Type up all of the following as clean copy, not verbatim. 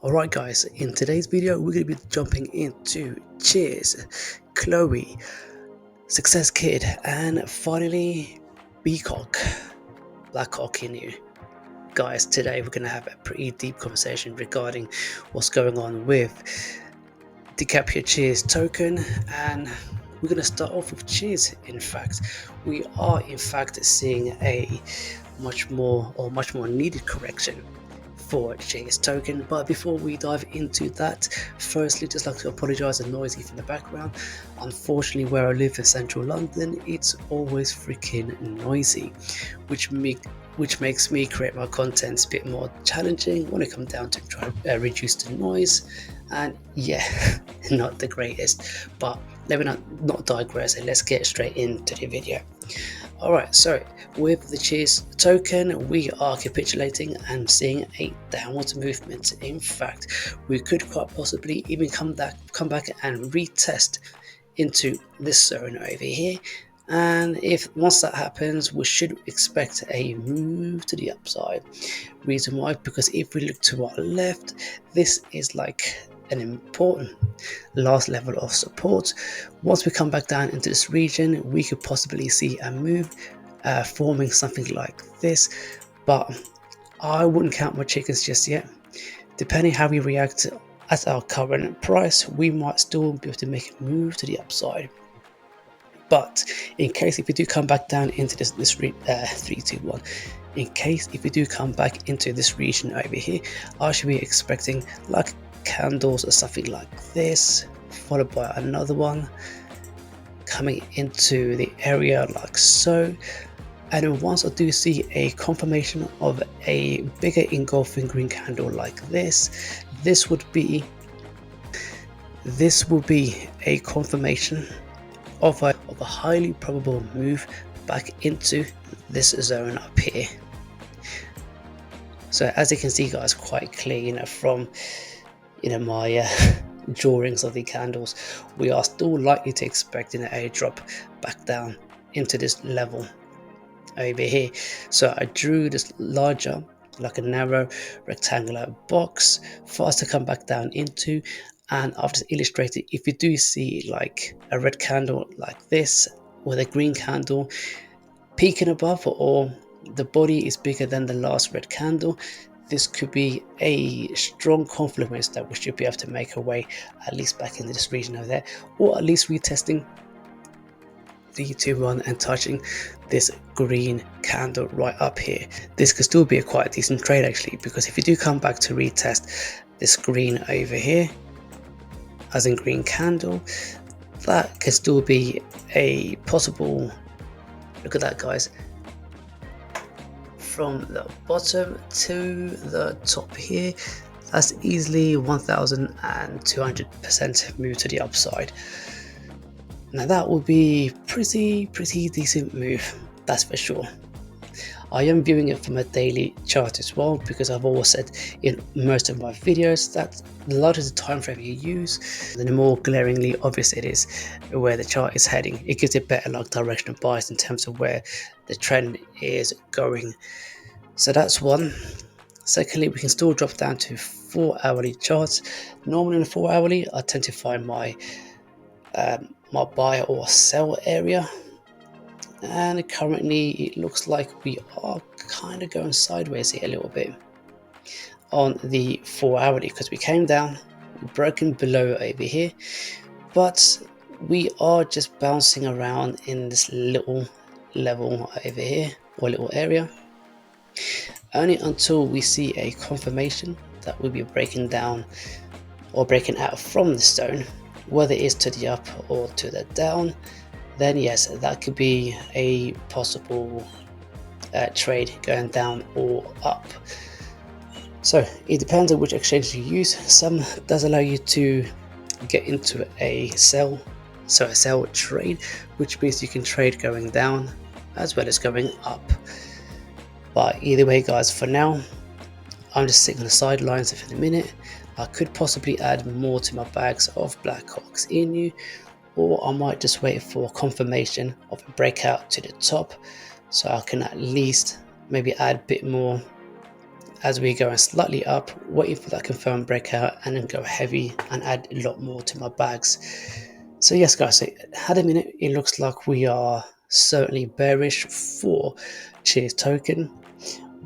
Alright guys, in today's video we're going to be jumping into Cheers, Chloe, Success Kid, and finally Bcoq, Bcoq INU. Guys, today we're going to have a pretty deep conversation regarding what's going on with the Capture Cheers token, and we're going to start off with Cheers. In fact, we are in fact seeing a much more needed correction for Cheers token. But before we dive into that, firstly, just like to apologize for noisy from the background. Unfortunately, where I live in central London, it's always freaking noisy, which makes me create my content a bit more challenging when it comes down to try to reduce the noise. And yeah, not the greatest, but let me not digress and let's get straight into the video. Alright, so with the Cheers token, we are capitulating and seeing a downward movement. In fact, we could quite possibly even come back and retest into this zone over here. And if once that happens, we should expect a move to the upside. Reason why? Because if we look to our left, this is like an important last level of support. Once we come back down into this region, we could possibly see a move forming something like this, but I wouldn't count my chickens just yet. Depending how we react at our current price, we might still be able to make a move to the upside. But in case if we do come back down into this 3, 2, 1, in case if we do come back into this region over here, I should be expecting like candles or something like this, followed by another one coming into the area like so. And once I do see a confirmation of a bigger engulfing green candle like this, this will be a confirmation of a highly probable move back into this zone up here. So as you can see guys, quite clear, from my drawings of the candles, we are still likely to expect a drop back down into this level over here. So I drew this larger, like a narrow rectangular box for us to come back down into. And I've just illustrated, if you do see like a red candle like this with a green candle peaking above, or the body is bigger than the last red candle, this could be a strong confluence that we should be able to make our way at least back into this region over there, or at least retesting the 2-1 and touching this green candle right up here. This could still be a quite decent trade actually, because if you do come back to retest this green over here, as in green candle, that could still be a possible, look at that guys, from the bottom to the top here, that's easily 1200% move to the upside. Now that would be pretty decent move, that's for sure. I am viewing it from a daily chart as well, because I've always said in most of my videos that the larger the time frame you use, the more glaringly obvious it is where the chart is heading. It gives it better like directional bias in terms of where the trend is going. So that's one. Secondly, we can still drop down to 4-hourly charts. Normally in the 4-hourly, I tend to find my my buy or sell area, and currently it looks like we are kind of going sideways here a little bit on the 4-hourly, because we came down, broken below over here, but we are just bouncing around in this little level over here, or little area, only until we see a confirmation that we'll be breaking down or breaking out from the zone, whether it is to the up or to the down. Then yes, that could be a possible trade going down or up. So it depends on which exchange you use. Some does allow you to get into a sell trade, which means you can trade going down as well as going up. But either way guys, for now I'm just sitting on the sidelines for the minute. I could possibly add more to my bags of Bcoq INU, or I might just wait for confirmation of a breakout to the top, so I can at least maybe add a bit more as we go slightly up, waiting for that confirmed breakout, and then go heavy and add a lot more to my bags. So yes guys, so at a minute it looks like we are certainly bearish for Cheers token,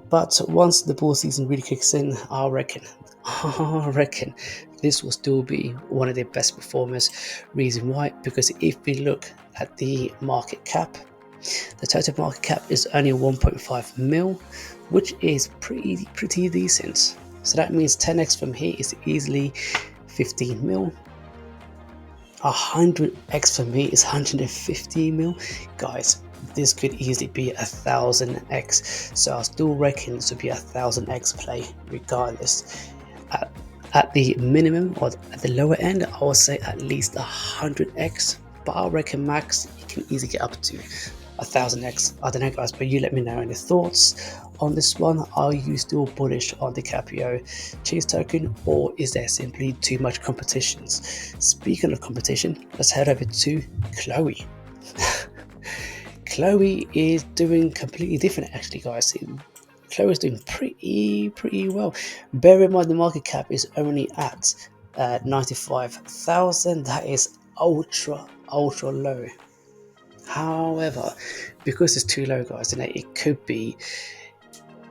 but once the bull season really kicks in, I reckon this will still be one of the best performers. Reason why? Because if we look at the market cap, the total market cap is only 1.5 mil, which is pretty decent. So that means 10x from here is easily 15 mil. 100x for me is 150 mil. Guys, this could easily be 1000x. So I still reckon this would be 1000x play regardless. At the minimum or at the lower end, I would say at least 100x. But I reckon max you can easily get up to 1000x. I don't know guys, but you let me know any thoughts on this one. Are you still bullish on the Capio Cheers token, or is there simply too much competitions? Speaking of competition, let's head over to Chloe. Chloe is doing completely different actually guys. Chloe is doing pretty well. Bear in mind the market cap is only at 95,000. That is ultra low. However, because it's too low guys, then it could be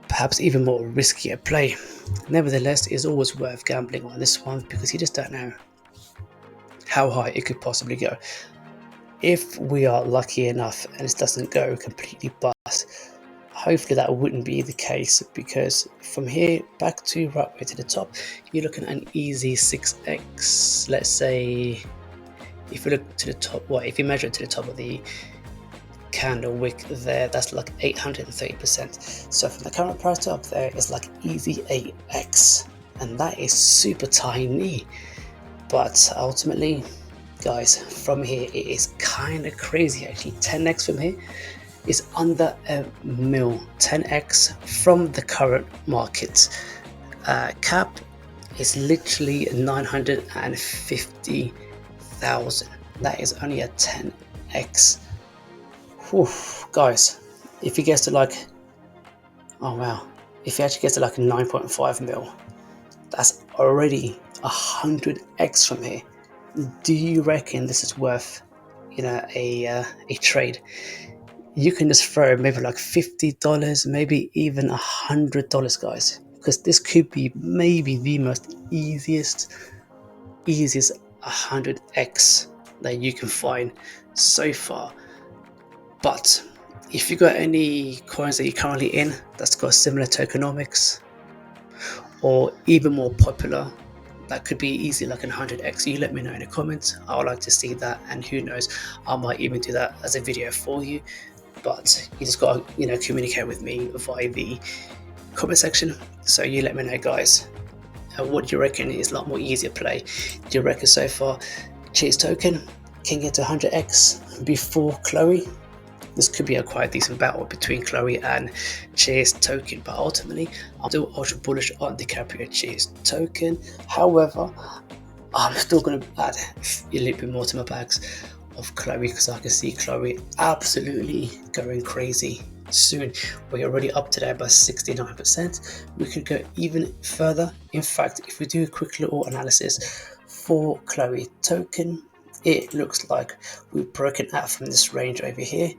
perhaps even more riskier play. Nevertheless, it's always worth gambling on this one because you just don't know how high it could possibly go. If we are lucky enough and it doesn't go completely bust, hopefully that wouldn't be the case, because from here back to right way to the top, you're looking at an easy 6x. Let's say if you look to the top, if you measure it to the top of the candle wick there, that's like 830%. So from the current price to up there is like easy 8x, and that is super tiny. But ultimately guys, from here it is kind of crazy actually. 10x from here is under a mil. 10x from the current market cap is literally 950,000. that is only a 10x. Oof, guys, if he gets to like, oh wow, if he actually gets to like 9.5 mil, that's already 100x from here. Do you reckon this is worth, a trade? You can just throw maybe like $50, maybe even $100, guys, because this could be maybe the most easiest 100x that you can find so far. But if you got any coins that you're currently in that's got similar tokenomics, or even more popular, that could be easy like an 100x, you let me know in the comments. I would like to see that, and who knows, I might even do that as a video for you. But you just got to communicate with me via the comment section. So you let me know guys, what do you reckon is a lot more easier play? Do you reckon so far Cheers token can get to 100x before Chloe? This could be a quite decent battle between Chloe and Cheers token, but ultimately I'm still ultra bullish on the Caprio Cheers token. However, I'm still going to add a little bit more to my bags of Chloe, because I can see Chloe absolutely going crazy soon. We're already up today by 69%. We could go even further. In fact, if we do a quick little analysis for Chloe token, it looks like we've broken out from this range over here.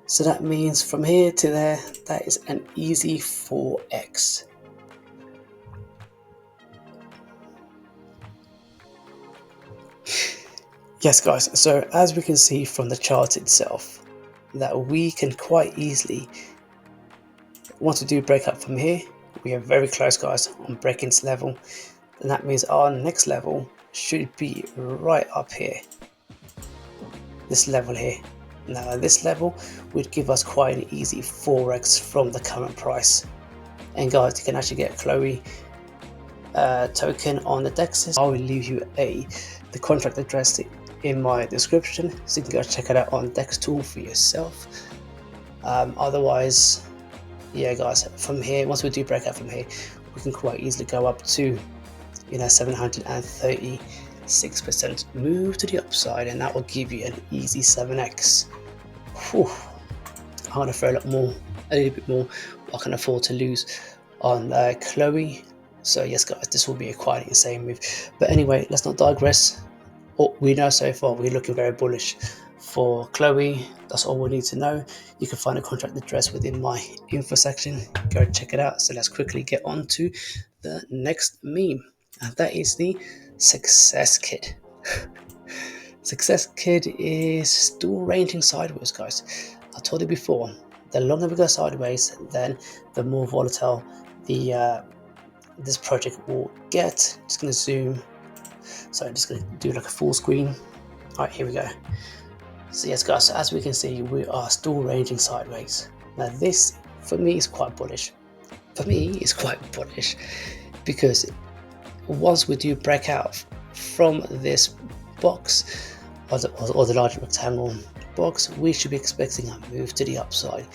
So that means from here to there, that is an easy 4x. Yes guys, so as we can see from the chart itself, that we can quite easily, once we do break up from here, we are very close guys on breaking this level, and that means our next level should be right up here, this level here. Now this level would give us quite an easy 4x from the current price. And guys, you can actually get Chloe token on the DEXs. I will leave you the contract address in my description, so you can go check it out on Dex Tool for yourself. Otherwise, yeah guys, from here, once we do break out from here, we can quite easily go up to 736% move to the upside, and that will give you an easy 7x. Whew. I'm gonna throw a little bit more I can afford to lose on Chloe. So yes guys, this will be a quite insane move. But anyway, let's not digress. What we know so far, we're looking very bullish for Chloe. That's all we need to know. You can find a contract address within my info section. Go check it out. So let's quickly get on to the next meme, and that is the Success Kid. Success Kid is still ranging sideways, guys. I told you before, the longer we go sideways, then the more volatile the this project will get. Just gonna zoom. So I'm just gonna do like a full screen. All right, here we go. So yes guys, so as we can see, we are still ranging sideways. Now this, for me, is quite bullish. Because once we do break out from this box, or the large rectangle box, we should be expecting a move to the upside,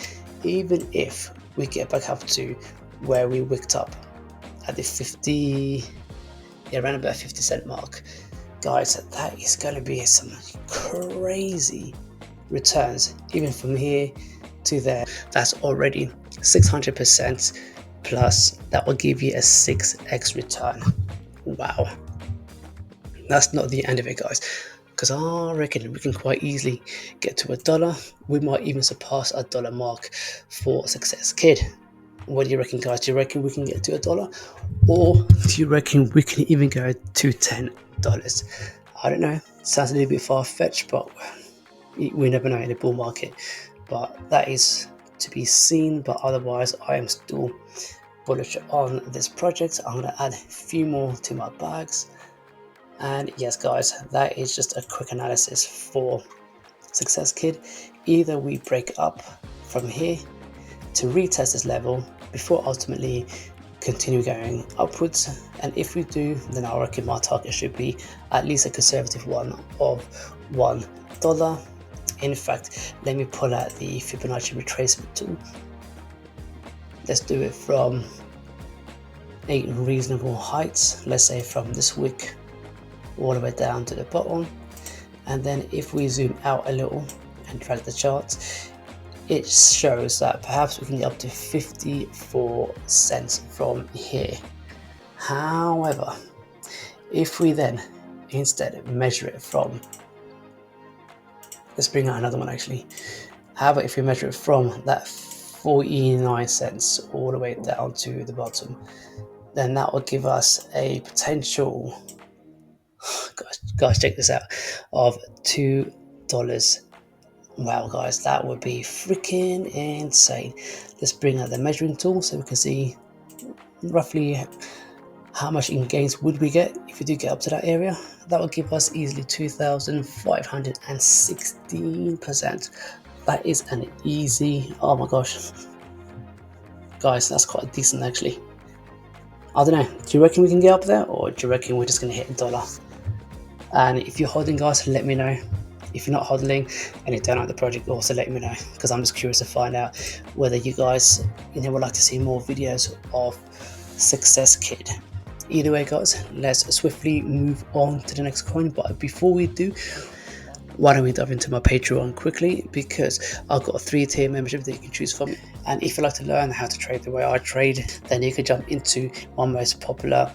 even if we get back up to where we wicked up at the 50, yeah, around about 50 cent mark. Guys, that is going to be some crazy returns. Even from here to there, that's already 600% plus. That will give you a 6x return. Wow, that's not the end of it, guys, because I reckon we can quite easily get to $1. We might even surpass $1 mark for Success Kid. What do you reckon, guys? Do you reckon we can get to $1, or do you reckon we can even go to $10? I don't know. Sounds a little bit far-fetched, but we never know in the bull market. But that is to be seen. But otherwise, I am still bullish on this project. I'm going to add a few more to my bags. And yes, guys, that is just a quick analysis for Success Kid. Either we break up from here to retest this level before ultimately continue going upwards, and if we do, then I reckon my target should be at least a conservative one of $1. In fact, let me pull out the Fibonacci retracement tool. Let's do it from a reasonable height, let's say from this wick all the way down to the bottom, and then if we zoom out a little and drag the chart, it shows that perhaps we can get up to 54 cents from here. However, if we then instead measure it from, let's bring out another one actually. However, if we measure it from that 49 cents all the way down to the bottom, then that will give us a potential, guys check this out, of $2. Wow guys, that would be freaking insane. Let's bring out the measuring tool so we can see roughly how much in gains would we get if we do get up to that area. That would give us easily 2,516%. That is an easy, oh my gosh guys, that's quite decent actually. I don't know, do you reckon we can get up there, or do you reckon we're just going to hit $1? And if you're holding, guys, let me know. If you're not hodling and you don't like the project, also let me know, because I'm just curious to find out whether you guys would like to see more videos of Success Kid. Either way, guys, let's swiftly move on to the next coin. But before we do, why don't we dive into my Patreon quickly, because I've got a 3-tier membership that you can choose from. And if you'd like to learn how to trade the way I trade, then you can jump into my most popular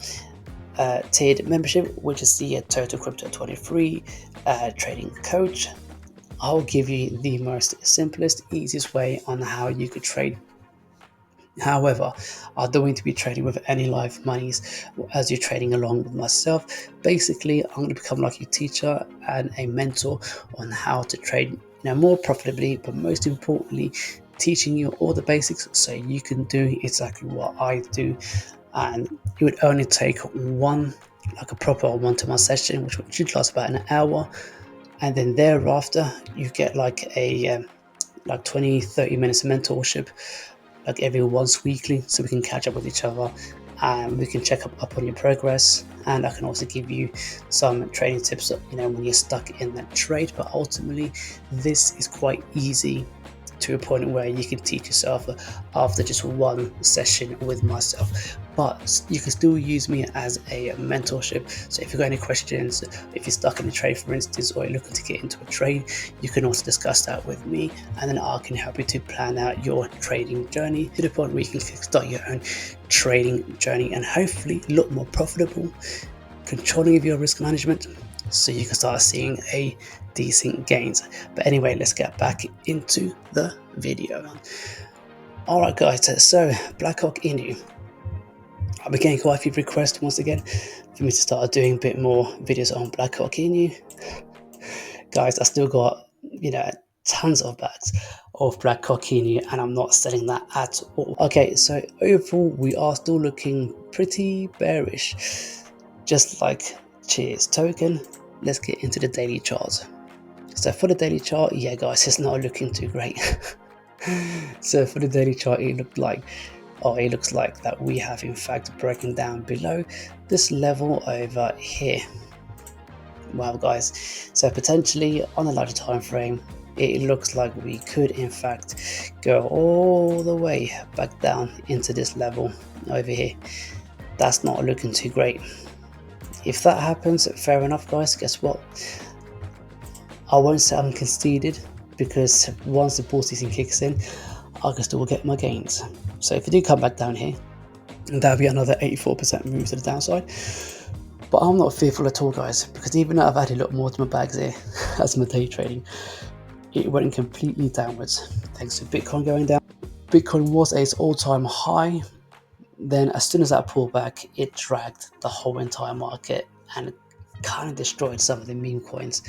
tiered membership, which is the Total Crypto 23 trading coach. I'll give you the most simplest, easiest way on how you could trade. However, I don't want to be trading with any live monies as you're trading along with myself. Basically, I'm going to become like a teacher and a mentor on how to trade more profitably, but most importantly, teaching you all the basics so you can do exactly what I do. And it would only take one, like a proper one-to-one session, which should last about an hour, and then thereafter you get like a 20-30 minutes of mentorship, like every once weekly, so we can catch up with each other and we can check up on your progress. And I can also give you some trading tips when you're stuck in that trade. But ultimately, this is quite easy to a point where you can teach yourself after just one session with myself. But you can still use me as a mentorship. So if you've got any questions, if you're stuck in a trade, for instance, or you're looking to get into a trade, you can also discuss that with me, and then I can help you to plan out your trading journey to the point where you can start your own trading journey and hopefully look more profitable, controlling of your risk management, so you can start seeing a decent gains. But anyway, let's get back into the video. Alright guys, so Bcoq INU. I've been getting quite a few requests once again for me to start doing a bit more videos on Bcoq INU. Guys, I still got, tons of bags of Bcoq INU, and I'm not selling that at all. Okay, so overall we are still looking pretty bearish, just like Cheers token. Let's get into the daily chart. So for the daily chart, yeah guys, it's not looking too great. So for the daily chart, it looks like that we have in fact broken down below this level over here. Wow guys, so potentially on a larger time frame, it looks like we could in fact go all the way back down into this level over here. That's not looking too great. If that happens, fair enough guys, guess what? I won't say I'm conceded, because once the bull season kicks in, I can still get my gains. So if you do come back down here, that'll be another 84% move to the downside. But I'm not fearful at all guys, because even though I've added a lot more to my bags here as my day trading, it went completely downwards thanks to Bitcoin going down. Bitcoin was at its all-time high, then as soon as that pulled back, it dragged the whole entire market and kind of destroyed some of the meme coins,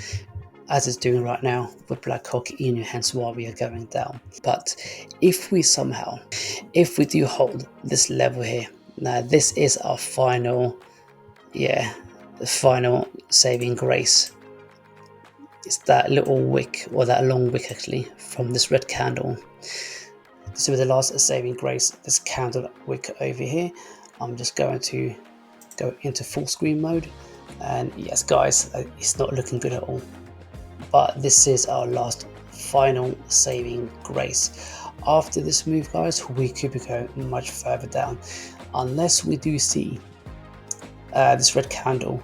as it's doing right now with Bcoq INU, hence why we are going down. But if we do hold this level here, now this is our final, the final saving grace. It's that little wick, or that long wick actually, from this red candle. So with the last saving grace, this candle wick over here, I'm just going to go into full screen mode, and yes guys, it's not looking good at all. But this is our last final saving grace. After this move guys, we could be going much further down, unless we do see this red candle,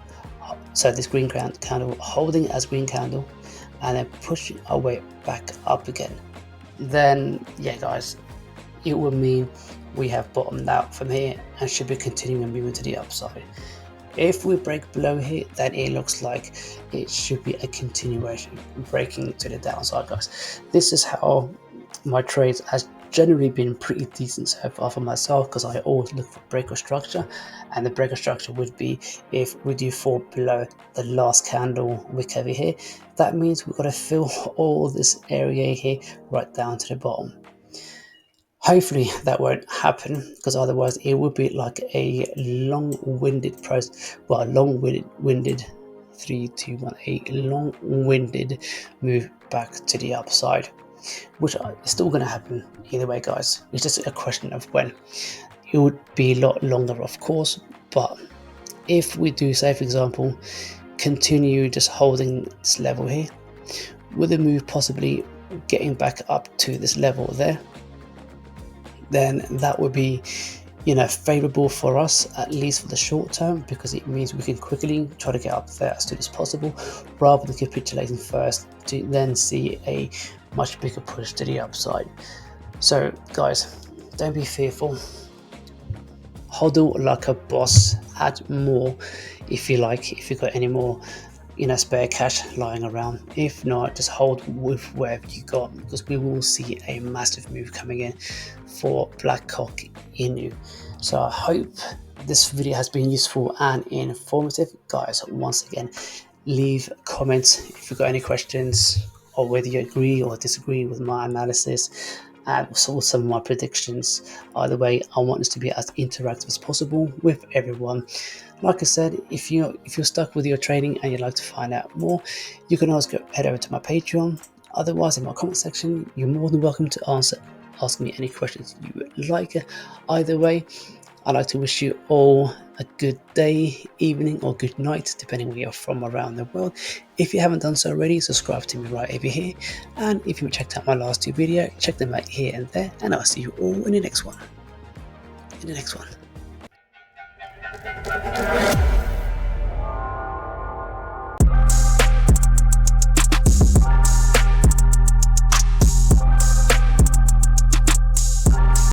so this green candle holding as green candle and then pushing our way back up again. Then yeah guys, it would mean we have bottomed out from here and should be continuing moving to the upside. If we break below here, then it looks like it should be a continuation, breaking to the downside guys. This is how my trades has generally been pretty decent so far for myself, because I always look for breaker structure, and the breaker structure would be if we do fall below the last candle wick over here. That means we've got to fill all this area here right down to the bottom. Hopefully that won't happen, because otherwise it would be like a long-winded process. Well, long-winded 3, 2, 1, a long-winded move back to the upside, which is still going to happen either way guys. It's just a question of when. It would be a lot longer of course, but if we do, say for example, continue just holding this level here, with a move possibly getting back up to this level there, then that would be favorable for us, at least for the short term, because it means we can quickly try to get up there as soon as possible, rather than capitulating first to then see a much bigger push to the upside. So guys, don't be fearful, hodl like a boss, add more if you like, if you've got any more spare cash lying around. If not, just hold with wherever you got, because we will see a massive move coming in for Bcoq INU. So I hope this video has been useful and informative guys. Once again, leave comments if you've got any questions, or whether you agree or disagree with my analysis and also some of my predictions. Either way, I want this to be as interactive as possible with everyone. Like I said, if you're stuck with your trading and you'd like to find out more, you can always head over to my Patreon. Otherwise, in my comment section, you're more than welcome to ask me any questions you would like. Either way, I'd like to wish you all a good day, evening, or good night, depending where you're from around the world. If you haven't done so already, subscribe to me right over here. And if you checked out my last 2 videos, check them out here and there. And I'll see you all in the next one.